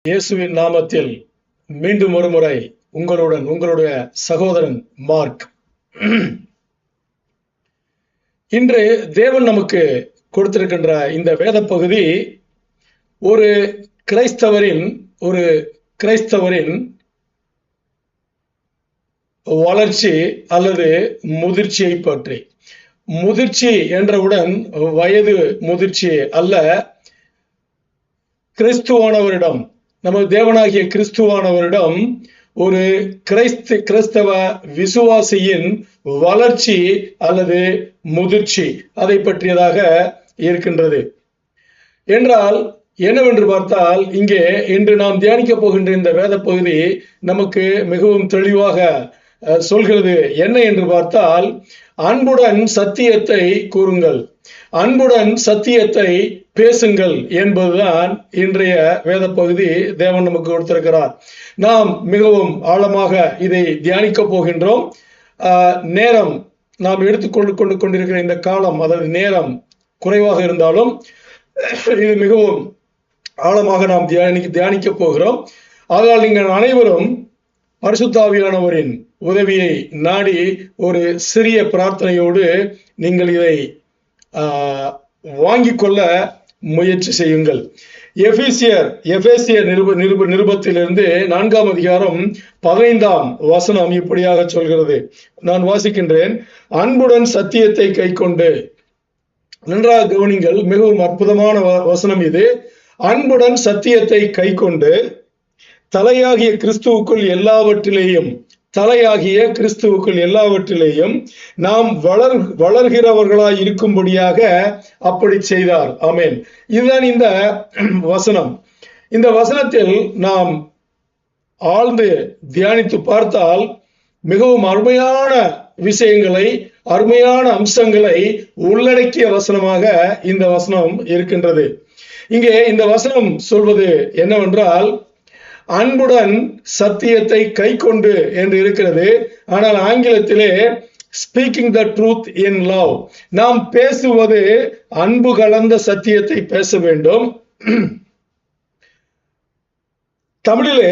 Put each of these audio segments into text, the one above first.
இயேசுவின் நாமத்தில் மீண்டும் ஒரு முறை உங்களுடைய சகோதரன் மார்க். இன்று தேவன் நமக்கு கொடுத்திருக்கின்ற இந்த வேத பகுதி ஒரு கிறிஸ்தவரின் வளர்ச்சி அல்லது முதிர்ச்சியை பற்றி. முதிர்ச்சி என்றவுடன் வயது முதிர்ச்சி அல்ல, கிறிஸ்துவானவரிடம், நமது தேவனாகிய கிறிஸ்துவானவரிடம் ஒரு கிறிஸ்தவ விசுவாசியின் வளர்ச்சி அல்லது முதிர்ச்சி, அதை பற்றியதாக இருக்கின்றது. என்றால் என்னவென்று பார்த்தால், இங்கே இன்று நாம் தியானிக்க போகின்ற இந்த வேத பகுதி நமக்கு மிகவும் தெளிவாக சொல்கிறது. என்ன என்று பார்த்தால், அன்புடன் சத்தியத்தை கூறுங்கள், அன்புடன் சத்தியத்தை பேசுங்கள் என்பதுதான் இன்றைய வேத பகுதி தேவன் நமக்கு கொடுத்திருக்கிறார். நாம் மிகவும் ஆழமாக இதை தியானிக்க போகின்றோம். நேரம் நாம் எடுத்துக்கொண்டு கொண்டிருக்கிற இந்த காலம், அதாவது நேரம் குறைவாக இருந்தாலும் இது மிகவும் ஆழமாக நாம் தியானிக்க போகிறோம். அதனால் நீங்கள் அனைவரும் பரிசுத்த ஆவியானவரின் உதவியை நாடி ஒரு சிறிய பிரார்த்தனையோடு நீங்கள் இதை வாங்கிக் கொள்ள முயற்சி செய்யுங்கள். எபேசியர் நிருபத்திலிருந்து 4ஆம் அதிகாரம் 15ஆம் வசனம் இப்படியாக சொல்கிறது. நான் வாசிக்கின்றேன். அன்புடன் சத்தியத்தை கைக்கொண்டு. நன்றாக கவனிங்கள், மிகவும் அற்புதமான வசனம் இது. அன்புடன் சத்தியத்தை கைக்கொண்டு தலையாகிய கிறிஸ்துவுக்குள் எல்லாவற்றிலேயும் நாம் வளர்கிறவர்களாய் இருக்கும்படியாக அப்படி செய்தார். ஆமென். இதுதான் இந்த வசனம். இந்த வசனத்தில் நாம் ஆழ்ந்து தியானித்து பார்த்தால் மிகவும் அருமையான விஷயங்களை, அருமையான அம்சங்களை உள்ளடக்கிய வசனமாக இந்த வசனம் இருக்கின்றது. இங்கே இந்த வசனம் சொல்வது என்னவென்றால், அன்புடன் சத்தியத்தை கைக்கொண்டு என்று இருக்கிறது. ஆனால் ஆங்கிலத்திலே speaking the truth in love, நாம் பேசுவது அன்பு கலந்த சத்தியத்தை பேச வேண்டும். தமிழிலே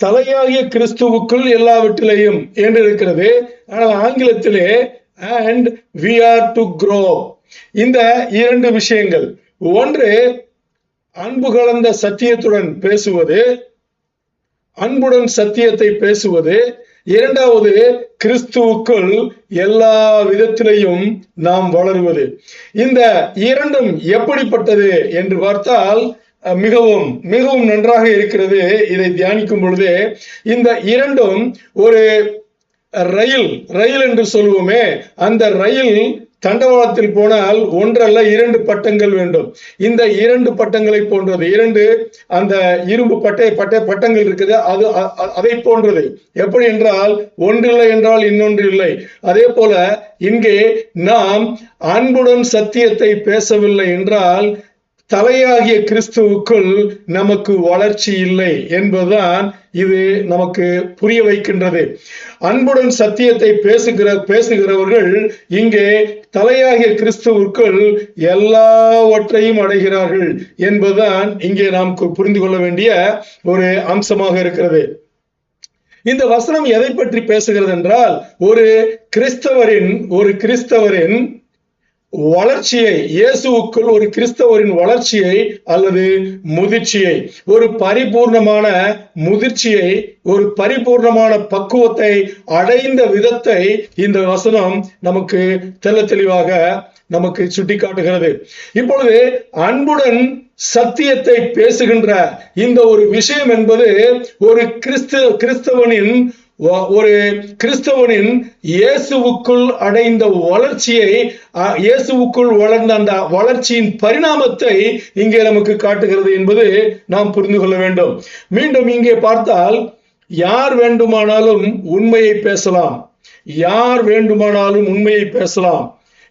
தலையாகிய கிறிஸ்துவுக்குள் எல்லாவற்றிலேயும் என்று இருக்கிறது. ஆனால் ஆங்கிலத்திலே and we are to grow. இந்த இரண்டு விஷயங்கள், ஒன்று அன்பு கலந்த சத்தியத்துடன் பேசுவது, அன்புடன் சத்தியத்தை பேசுவது. இரண்டாவது, கிறிஸ்துவுக்குள் எல்லா விதத்திலையும் நாம் வளருவது. இந்த இரண்டும் எப்படிப்பட்டது என்று பார்த்தால் மிகவும் மிகவும் நன்றாக இருக்கிறது. இதை தியானிக்கும் பொழுது இந்த இரண்டும் ஒரு ரயில் என்று சொல்லுவோமே, அந்த ரயில் தண்டவாளத்தில் போனால் ஒன்றல்ல 2 பட்டங்கள் வேண்டும். இந்த 2 பட்டங்களை போன்றது, 2 அந்த இரும்பு பட்டங்கள் இருக்குது, அது அதை போன்றது. எப்படி என்றால், ஒன்றில்லை என்றால் இன்னொன்று இல்லை. அதே போல இங்கே நாம் அன்புடன் சத்தியத்தை பேசவில்லை என்றால் தலையாகிய கிறிஸ்துவுக்குள் நமக்கு வளர்ச்சி இல்லை என்பதுதான் இது நமக்கு புரிய வைக்கின்றது. அன்புடன் சத்தியத்தை பேசுகிறவர்கள் இங்கே தலையாகிய கிறிஸ்துவுக்குள் எல்லாவற்றையும் அடைகிறார்கள் என்பதுதான் இங்கே நாம் புரிந்து கொள்ள வேண்டிய ஒரு அம்சமாக இருக்கிறது. இந்த வசனம் எதை பற்றி பேசுகிறது என்றால், ஒரு கிறிஸ்தவரின் வளர்ச்சியை, இயேசுவுக்குள் ஒரு கிறிஸ்தவரின் வளர்ச்சியை அல்லது முதிர்ச்சியை, ஒரு பரிபூர்ணமான முதிர்ச்சியை, ஒரு பரிபூர்ணமான பக்குவத்தை அடைந்த விதத்தை இந்த வசனம் நமக்கு தெளிவாக நமக்கு சுட்டி காட்டுகிறது. இப்பொழுது அன்புடன் சத்தியத்தை பேசுகின்ற இந்த ஒரு விஷயம் என்பது ஒரு கிறிஸ்தவனின் இயேசுவுக்குள் அடைந்த வளர்ச்சியை, இயேசுவுக்குள் வளர்ந்த அந்த வளர்ச்சியின் பரிணாமத்தை இங்கே நமக்கு காட்டுகிறது என்பது நாம் புரிந்து கொள்ள வேண்டும். மீண்டும் இங்கே பார்த்தால், யார் வேண்டுமானாலும் உண்மையை பேசலாம்.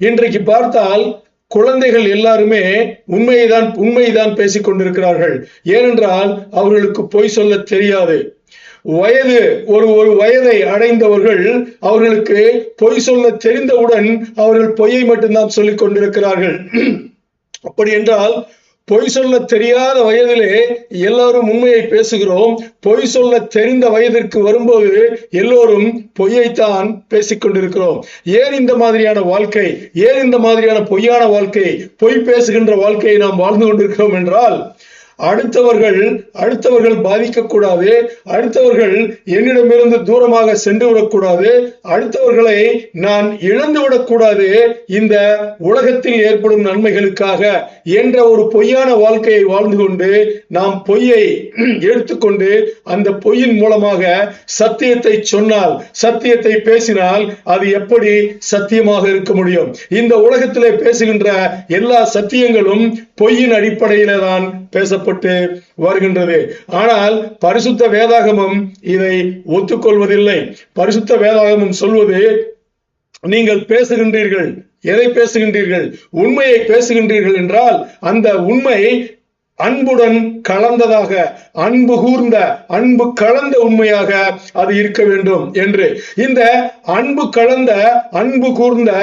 இன்றைக்கு பார்த்தால் குழந்தைகள் எல்லாருமே உண்மையைதான் பேசிக் கொண்டிருக்கிறார்கள். ஏனென்றால் அவர்களுக்கு பொய் சொல்ல தெரியாது. ஒரு வயதை அடைந்தவர்கள், அவர்களுக்கு பொய் சொல்ல தெரிந்தவுடன் அவர்கள் பொய்யை மட்டும்தான் சொல்லிக் கொண்டிருக்கிறார்கள். அப்படி என்றால் பொய் சொல்ல தெரியாத வயதிலே எல்லாரும் உண்மையை பேசுகிறோம். பொய் சொல்ல தெரிந்த வயதிற்கு வரும்போது எல்லோரும் பொய்யைத்தான் பேசிக்கொண்டிருக்கிறோம். ஏன் இந்த மாதிரியான வாழ்க்கை, ஏன் இந்த மாதிரியான பொய்யான வாழ்க்கை, பொய் பேசுகின்ற வாழ்க்கையை நாம் வாழ்ந்து கொண்டிருக்கிறோம் என்றால், அடுத்தவர்கள் பாதிக்கக்கூடாது, அடுத்தவர்கள் என்னிடமிருந்து தூரமாக சென்று விடக்கூடாது, அடுத்தவர்களை நான் இழந்து விடக்கூடாது இந்த உலகத்தில் ஏற்படும் நன்மைகளுக்காக என்ற ஒரு பொய்யான வாழ்க்கையை வாழ்ந்து கொண்டு நாம் பொய்யை எடுத்துக்கொண்டு அந்த பொய்யின் மூலமாக சத்தியத்தை சொன்னால், சத்தியத்தை பேசினால் அது எப்படி சத்தியமாக இருக்க முடியும்? இந்த உலகத்திலே பேசுகின்ற எல்லா சத்தியங்களும் பொய்யின் அடிப்படையில தான் பேசப்பட்டு வருகின்றது. ஆனால் பரிசுத்த வேதாகமம் இதை ஒத்துக்கொள்வதில்லை. பரிசுத்த வேதாகமம் சொல்வது, நீங்கள் பேசுகின்றீர்கள், எதை பேசுகின்றீர்கள்? உண்மையை பேசுகின்றீர்கள் என்றால் அந்த உண்மை அன்புடன் கலந்ததாக, அன்பு கூர்ந்த, அன்பு கலந்த உண்மையாக அது இருக்க வேண்டும் என்று. இந்த அன்பு கலந்த, அன்பு கூர்ந்த,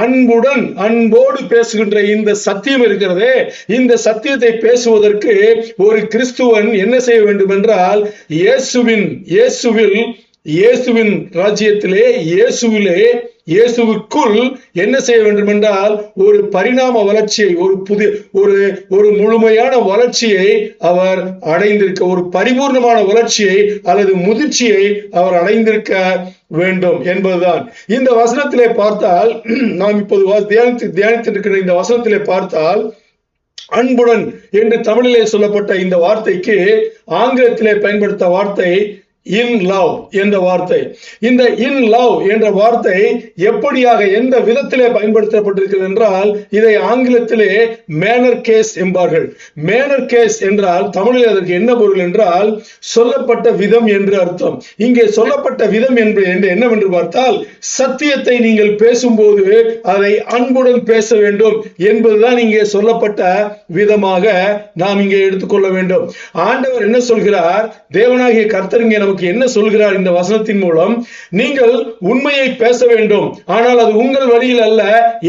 அன்புடன், அன்போடு பேசுகின்ற இந்த சத்தியம் இருக்கிறதே, இந்த சத்தியத்தை பேசுவதற்கு ஒரு கிறிஸ்துவன் என்ன செய்ய வேண்டும் என்றால், இயேசுவின் ராஜ்யத்திலே, இயேசுவுக்குள் என்ன செய்ய வேண்டும் என்றால் ஒரு பரிணாம வளர்ச்சியை, ஒரு முழுமையான வளர்ச்சியை அவர் அடைந்திருக்க, ஒரு பரிபூர்ணமான வளர்ச்சியை அல்லது முதிர்ச்சியை அவர் அடைந்திருக்க வேண்டும் என்பதுதான். இந்த வசனத்திலே பார்த்தால், நாம் இப்போது தியானித்திருக்கிற இந்த வசனத்திலே பார்த்தால், அன்புடன் என்று தமிழிலே சொல்லப்பட்ட இந்த வார்த்தைக்கு ஆங்கிலத்திலே பயன்படுத்த வார்த்தை இன் லவ் என்ற வார்த்தை. இந்த இன் லவ் என்ற வார்த்தை எப்படியாக, எந்த விதத்திலே பயன்படுத்தப்பட்டிருக்கிறது என்றால், இதை ஆங்கிலத்திலே மேனர் கேஸ் என்பார்கள். மேனர் கேஸ் என்றால் தமிழில் அதற்கு என்ன பொருள் என்றால், சொல்லப்பட்ட விதம் என்று அர்த்தம். இங்கே சொல்லப்பட்ட விதம் என்று என்னவென்று பார்த்தால், சத்தியத்தை நீங்கள் பேசும்போது அதை அன்புடன் பேச வேண்டும் என்பதுதான் இங்கே சொல்லப்பட்ட விதமாக நாம் இங்கே எடுத்துக்கொள்ள வேண்டும். ஆண்டவர் என்ன சொல்கிறார்? தேவனாகிய கர்த்தர் இங்கே நமக்கு என்ன சொல்கிறார் இந்த வசனத்தின் மூலம்? நீங்கள் உண்மையை பேச வேண்டும், ஆனால் அது உங்கள் வழியில் அல்ல,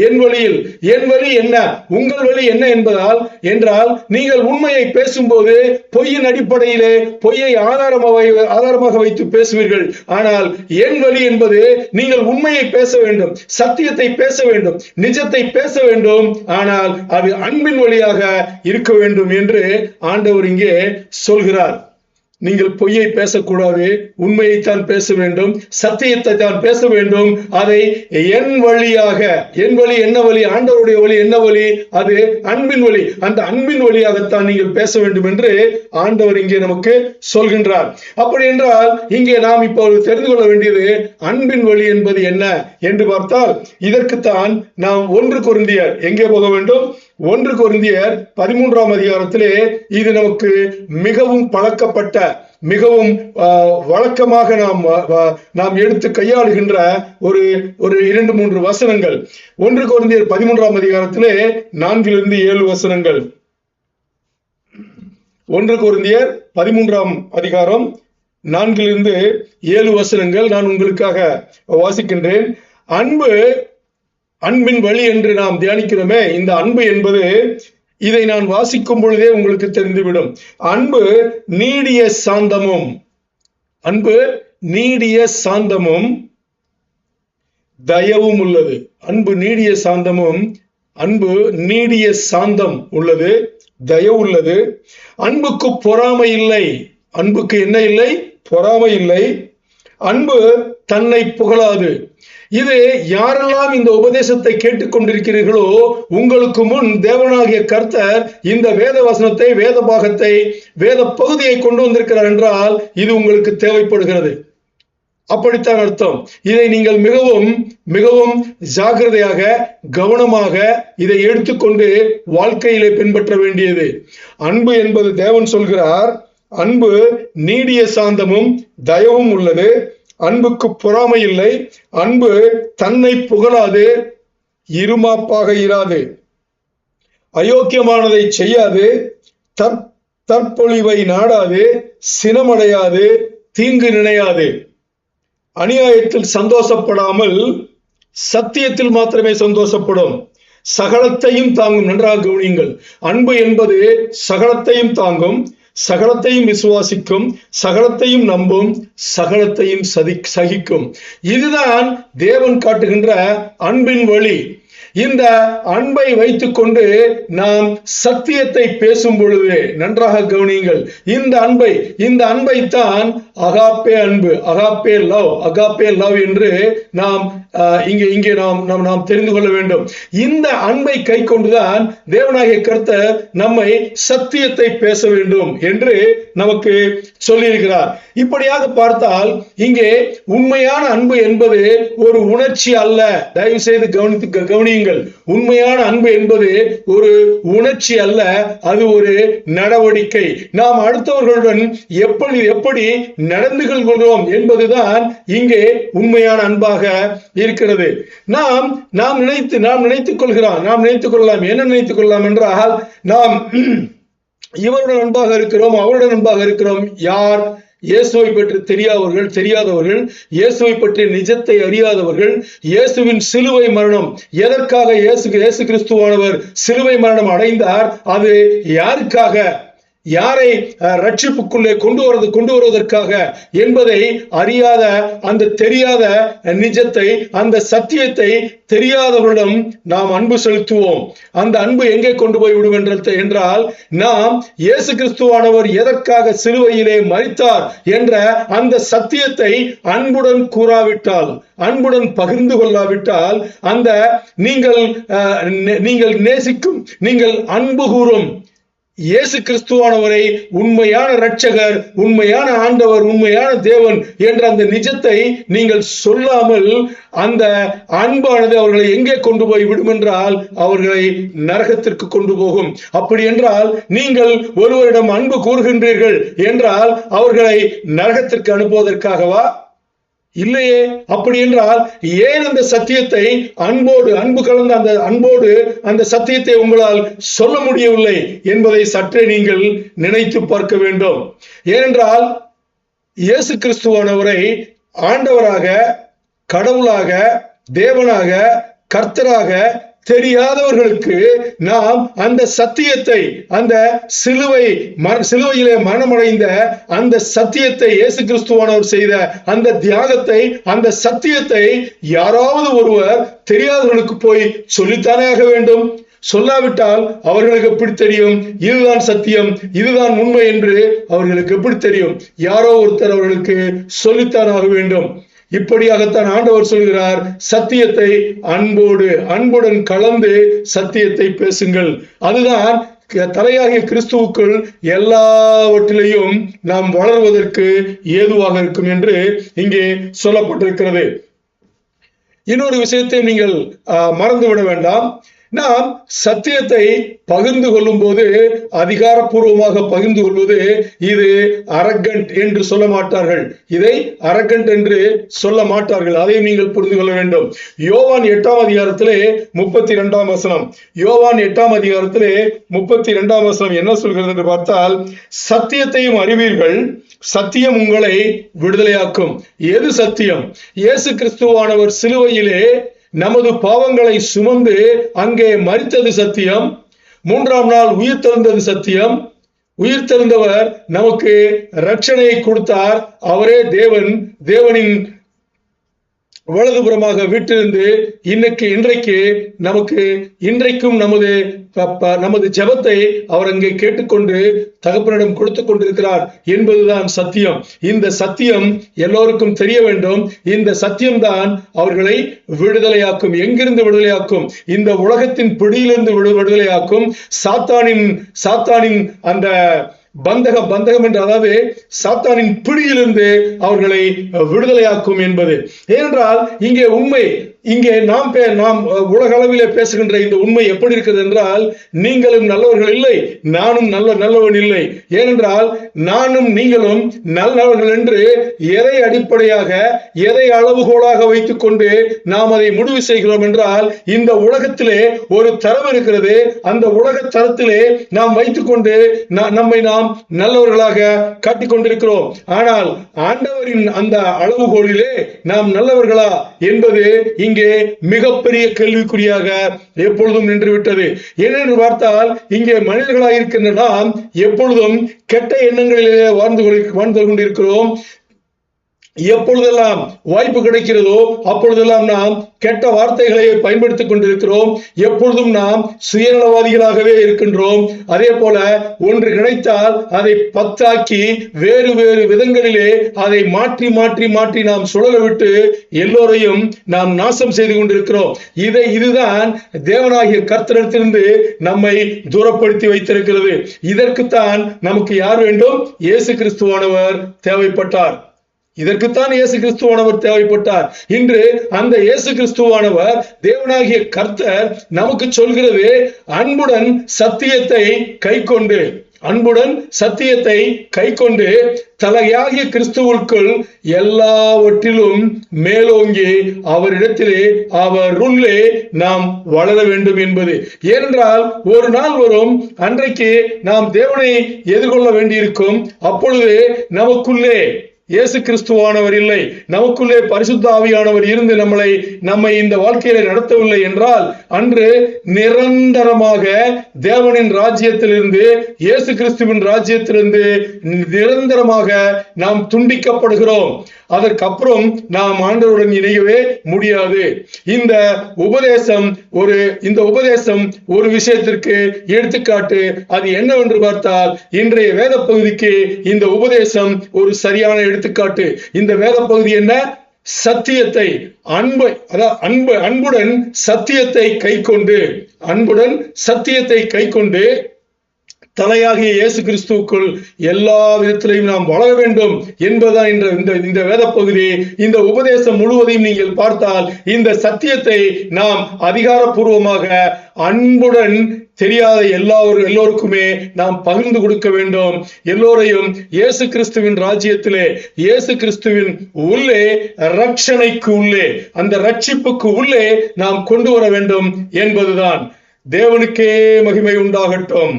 என் வழியில். என் வழி என்ன, உங்கள் வழி என்ன என்றால், நீங்கள் உண்மையை பேசும்போது பொய்யின் அடிப்படையிலே பொய்யை ஆதாரமாக வைத்து பேசுவீர்கள். ஆனால் என் வழி என்பது, நீங்கள் உண்மையை பேச வேண்டும், சத்தியத்தை பேச வேண்டும், நிஜத்தை பேச வேண்டும், ஆனால் அது அன்பின் வழியாக இருக்க வேண்டும் என்று ஆண்டவர் இங்கே சொல்கிறார். நீங்கள் பொய்யை பேசக்கூடாது, உண்மையைத்தான் பேச வேண்டும், சத்தியத்தை தான் பேச வேண்டும். அதை என் வழியாக, என் வழி என்ன வழி, ஆண்டவருடைய வழி என்ன வழி? அது அன்பின் வழி. அந்த அன்பின் வழியாகத்தான் நீங்கள் பேச வேண்டும் என்று ஆண்டவர் இங்கே நமக்கு சொல்கின்றார். அப்படி என்றால் இங்கே நாம் இப்போது தெரிந்து கொள்ள வேண்டியது அன்பின் வழி என்பது என்ன என்று பார்த்தால், இதற்குத்தான் நாம் 1 கொரிந்தியர் எங்கே போக வேண்டும்? 1 கொரிந்தியர் 13ஆம் அதிகாரத்திலே இது நமக்கு மிகவும் பழக்கப்பட்ட, மிகவும் வழக்கமாக நாம் எடுத்து கையாளுகின்ற ஒரு 2-3 வசனங்கள். 1 கொரிந்தியர் 13ஆம் அதிகாரத்திலே 4 - 7 வசனங்கள். 1 கொரிந்தியர் 13ஆம் அதிகாரம் 4 - 7 வசனங்கள் நான் உங்களுக்காக வாசிக்கின்றேன். அன்பின் வழி என்று நாம் தியானிக்கிறோமே, இந்த அன்பு என்பது, இதை நான் வாசிக்கும் பொழுதே உங்களுக்கு தெரிந்துவிடும். அன்பு நீடிய சாந்தமும் தயவும் உள்ளது. அன்பு நீடிய சாந்தம் உள்ளது, தயவு உள்ளது. அன்புக்கு பொறாமை இல்லை. அன்புக்கு என்ன இல்லை? பொறாமை இல்லை. அன்பு தன்னை புகழாது. இது யாரெல்லாம் இந்த உபதேசத்தை கேட்டுக்கொண்டிருக்கிறீர்களோ, உங்களுக்கு முன் தேவனாகிய கர்த்தர் இந்த வேத வசனத்தை, வேத பாகத்தை, வேத பகுதியை கொண்டு வந்திருக்கிறார் என்றால் இது உங்களுக்கு தேவைப்படுகிறது. அப்படித்தான் அர்த்தம். இதை நீங்கள் மிகவும் மிகவும் ஜாக்கிரதையாக, கவனமாக இதை எடுத்துக்கொண்டு வாழ்க்கையிலே பின்பற்ற வேண்டியது. அன்பு என்பது, தேவன் சொல்கிறார், அன்பு நீடிய சாந்தமும் தயவும் உள்ளது, அன்புக்கு பொறாமை இல்லை, அன்பு தன்னை புகழாது, இருமாப்பாக இராது, அயோக்கியமானதை செய்யாது, தற்பொழிவை நாடாது, சினமடையாது, தீங்கு நினையாது, அநியாயத்தில் சந்தோஷப்படாமல் சத்தியத்தில் மாத்திரமே சந்தோஷப்படும், சகலத்தையும் தாங்கும். நன்றாக கவனியுங்கள். அன்பு என்பது சகலத்தையும் தாங்கும், சகலத்தையும் விசுவாசிக்கும், சகலத்தையும் நம்பும், சகலத்தையும் சகிக்கும். இதுதான் தேவன் காட்டுகின்ற அன்பின் வழி. இந்த அன்பை வைத்துக் கொண்டு நாம் சத்தியத்தை பேசும் பொழுது நன்றாக கவனியுங்கள். இந்த அன்பைத்தான் அகாப்பே அன்பு, அகாப்பே லவ் என்று நாம் இங்கே நாம் தெரிந்து கொள்ள வேண்டும். இந்த அன்பை கை கொண்டுதான் தேவனாகிய கர்த்தர் நம்மை சத்தியத்தை பேச வேண்டும் என்று நமக்கு சொல்லியிருக்கிறார். இப்படியாக பார்த்தால் இங்கே உண்மையான அன்பு என்பது ஒரு உணர்ச்சி அல்ல. தயவு செய்து கவனியுங்கள். உண்மையான அன்பு என்பது ஒரு உணர்ச்சி அல்ல, அது ஒரு நடவடிக்கை. நாம் அடுத்தவர்களுடன் எப்படி நடந்து கொள்கிறோம் என்பதுதான் இங்கே உண்மையான அன்பாக இருக்கிறது. நாம் நினைத்துக் கொள்ளலாம். என்ன நினைத்துக் கொள்ளலாம் என்றால், நாம் இவருடன் அன்பாக இருக்கிறோம், அவருடன் அன்பாக இருக்கிறோம். யார்? இயேசுவை பற்றி தெரியாதவர்கள், இயேசுவை பற்றி நிஜத்தை அறியாதவர்கள், இயேசுவின் சிலுவை மரணம், எதற்காக இயேசு கிறிஸ்துவானவர் சிலுவை மரணம் அடைந்தார், அது யாருக்காக, யாரை ரட்சிப்புக்குள்ளே கொண்டு வருவதற்காக என்பதை அறியாத, அந்த தெரியாத நிஜத்தை, அந்த சத்தியத்தை தெரியாதவர்களிடம் நாம் அன்பு செலுத்துவோம். அந்த அன்பு எங்கே கொண்டு போய் விடும் என்றால், நாம் இயேசு கிறிஸ்துவானவர் எதற்காக சிலுவையிலே மரித்தார் என்ற அந்த சத்தியத்தை அன்புடன் கூறாவிட்டால், அன்புடன் பகிர்ந்து கொள்ளாவிட்டால், அந்த நீங்கள் நேசிக்கும், நீங்கள் அன்பு கூறும் இயேசு கிறிஸ்துவானவரை உண்மையான இரட்சகர், உண்மையான ஆண்டவர், உண்மையான தேவன் என்ற அந்த நிஜத்தை நீங்கள் சொல்லாமல் அந்த அன்பானது அவர்களை எங்கே கொண்டு போய் விடும் என்றால், அவர்களை நரகத்திற்கு கொண்டு போகும். அப்படி என்றால், நீங்கள் ஒருவரிடம் அன்பு கூறுகின்றீர்கள் என்றால் அவர்களை நரகத்திற்கு அனுப்புவதற்காகவா? இல்லையே. அப்படி என்றால் ஏன் அந்த சத்தியத்தை அன்பு கலந்த அந்த அன்போடு அந்த சத்தியத்தை உங்களால் சொல்ல முடியவில்லை என்பதை சற்றே நீங்கள் நினைத்து பார்க்க வேண்டும். ஏனென்றால் இயேசு கிறிஸ்துவானவரை ஆண்டவராக, கடவுளாக, தேவனாக, கர்த்தராக தெரியாதவர்களுக்கு நாம் அந்த சத்தியத்தை, அந்த சிலுவையிலே மரணமடைந்த அந்த சத்தியத்தை, இயேசு கிறிஸ்துவானவர் செய்த அந்த தியாகத்தை, அந்த சத்தியத்தை யாராவது ஒருவர் தெரியாதவர்களுக்கு போய் சொல்லித்தானே ஆக வேண்டும். சொல்லாவிட்டால் அவர்களுக்கு எப்படி தெரியும் இதுதான் சத்தியம், இதுதான் உண்மை என்று? அவர்களுக்கு எப்படி தெரியும்? யாரோ ஒருத்தர் அவர்களுக்கு சொல்லித்தான் ஆக வேண்டும். இப்படியாகத்தான் ஆண்டவர் சொல்கிறார், சத்தியத்தை அன்புடன் கலந்து சத்தியத்தை பேசுங்கள். அதுதான் தலையாகிய கிறிஸ்துவுக்குள் எல்லாவற்றிலையும் நாம் வளர்வதற்கு ஏதுவாக இருக்கும் என்று இங்கே சொல்லப்பட்டிருக்கிறது. இன்னொரு விஷயத்தை நீங்கள் மறந்துவிட வேண்டாம். நாம் சத்தியத்தை பகிர்ந்து கொள்ளும் போது, அதிகாரப்பூர்வமாக பகிர்ந்து கொள்வது, இது அரகண்ட் என்று சொல்ல மாட்டார்கள். இதை அரகண்ட் என்று சொல்ல மாட்டார்கள். அதை நீங்கள் புரிந்து கொள்ள வேண்டும். யோவான் 8ஆம் அதிகாரத்திலே 32ஆம் வசனம், யோவான் 8ஆம் அதிகாரத்திலே 32ஆம் வசனம் என்ன சொல்கிறது என்று பார்த்தால், சத்தியத்தையும் அறிவீர்கள், சத்தியம் உங்களை விடுதலையாக்கும். எது சத்தியம்? இயேசு கிறிஸ்துவானவர் சிலுவையிலே நமது பாவங்களை சுமந்து அங்கே மரித்தது சத்தியம். 3ஆம் நாள் உயிர் தெழுந்தது சத்தியம். உயிர் தெழுந்தவர் நமக்கு ரட்சணையை கொடுத்தார். அவரே தேவனின் வலதுபுறமாக வீட்டிலிருந்து இன்றைக்கும் நமது ஜெபத்தை அவர் அங்கே கேட்டுக்கொண்டு தகப்பனிடம் கொடுத்துக் கொண்டிருக்கிறார் என்பதுதான் சத்தியம். இந்த சத்தியம் எல்லோருக்கும் தெரிய வேண்டும். இந்த சத்தியம்தான் அவர்களை விடுதலையாக்கும். எங்கிருந்து விடுதலையாக்கும்? இந்த உலகத்தின் பிடியிலிருந்து விடுதலையாக்கும். சாத்தானின் அந்த பந்தகம் என்று, அதாவது சாத்தானின் பிடியிலிருந்து அவர்களை விடுதலையாக்கும் என்பது. ஏனென்றால் இங்கே உண்மை, இங்கே நாம் உலக அளவிலே பேசுகின்ற இந்த உண்மை எப்படி இருக்கிறது என்றால், நீங்களும் நல்லவர்கள் இல்லை, நானும் நல்லவன் இல்லை. ஏனென்றால் நானும் நீங்களும் நல்லவர்கள் என்று எதை அடிப்படையாக, எதை அளவுகோலாக வைத்துக் கொண்டு நாம் அதை முடிவு செய்கிறோம் என்றால், இந்த உலகத்திலே ஒரு தரம் இருக்கிறது. அந்த உலக தரத்திலே நாம் வைத்துக் கொண்டு நம்மை நாம் நல்லவர்களாக காட்டிக் கொண்டிருக்கிறோம். ஆனால் ஆண்டவரின் அந்த அளவுகோலிலே நாம் நல்லவர்களா என்பது இங்கே இங்கே மிகப்பெரிய கேள்விக்குறியாக எப்பொழுதும் நின்றுவிட்டது. ஏனென்று பார்த்தால் இங்கே மனிதர்களாக இருக்கின்ற நாம் எப்பொழுதும் கெட்ட எண்ணங்களிலே வாழ்ந்து கொண்டிருக்கிறோம். எப்பொழுதெல்லாம் வாய்ப்பு கிடைக்கிறதோ அப்பொழுதெல்லாம் நாம் கெட்ட வார்த்தைகளை பயன்படுத்திக் கொண்டிருக்கிறோம். எப்பொழுதும் நாம் சுயநலவாதிகளாகவே இருக்கின்றோம். அதே போல ஒன்று கிடைத்தால் அதை பத்தாக்கி வேறு வேறு விதங்களிலே அதை மாற்றி மாற்றி மாற்றி நாம் சுழல விட்டு எல்லோரையும் நாம் நாசம் செய்து கொண்டிருக்கிறோம். இதுதான் தேவனாகிய கர்த்தரிடத்திலிருந்து நம்மை தூரப்படுத்தி வைத்திருக்கிறது. இதற்குத்தான் நமக்கு யார் வேண்டும்? இயேசு கிறிஸ்துவானவர் தேவைப்பட்டார். இதற்குத்தான் இயேசு கிறிஸ்துவானவர் தேவைப்பட்டார். இன்று அந்த இயேசு கிறிஸ்துவானவர் தேவனாகிய கர்த்தர் நமக்கு சொல்கிறது, அன்புடன் சத்தியத்தை கைக்கொண்டு, அன்புடன் சத்தியத்தை கைக்கொண்டு தலையாகிய கிறிஸ்துவுக்குள் எல்லாவற்றிலும் மேலோங்கி அவரிடத்திலே அவருள்ளே நாம் வளர வேண்டும் என்பது. ஏனென்றால் ஒரு நாள் வரும், அன்றைக்கு நாம் தேவனை எதிர்கொள்ள வேண்டியிருக்கும். அப்பொழுது நமக்குள்ளே இயேசு கிறிஸ்துவானவர் இல்லை, நமக்குள்ளே பரிசுத்த ஆவியானவர் இருந்து நம்மை இந்த வாழ்க்கையில நடத்தவில்லை என்றால் அன்று நிரந்தரமாக தேவனின் ராஜ்யத்திலிருந்து, இயேசு கிறிஸ்துவின் ராஜ்யத்திலிருந்து நிரந்தரமாக நாம் துண்டிக்கப்படுகிறோம். அதற்கப்புறம் நாம் ஆண்டவருடன் இணையவே முடியாது. இந்த உபதேசம் ஒரு விஷயத்திற்கு எடுத்துக்காட்டு. அது என்னவென்று பார்த்தால், இன்றைய வேத பகுதிக்கு இந்த உபதேசம் ஒரு சரியான எடுத்துக்காட்டு. இந்த வேத பகுதி என்ன? சத்தியத்தை, அன்புடன் சத்தியத்தை கைக்கொண்டு, அன்புடன் சத்தியத்தை கைக்கொண்டு தலையாகிய இயேசு கிறிஸ்துவுக்குள் எல்லா விதத்திலையும் நாம் வளர வேண்டும் என்பதுதான் இந்த வேத பகுதி. இந்த உபதேசம் முழுவதையும் நீங்கள் பார்த்தால் இந்த சத்தியத்தை நாம் அதிகாரப்பூர்வமாக அன்புடன் தெரியாத எல்லோருக்குமே நாம் பகிர்ந்து கொடுக்க வேண்டும். எல்லோரையும் இயேசு கிறிஸ்துவின் ராஜ்யத்திலே, இயேசு கிறிஸ்துவின் உள்ளே, ரட்சணைக்கு உள்ளே, அந்த ரட்சிப்புக்கு உள்ளே நாம் கொண்டு வர வேண்டும் என்பதுதான். தேவனுக்கே மகிமை உண்டாகட்டும்.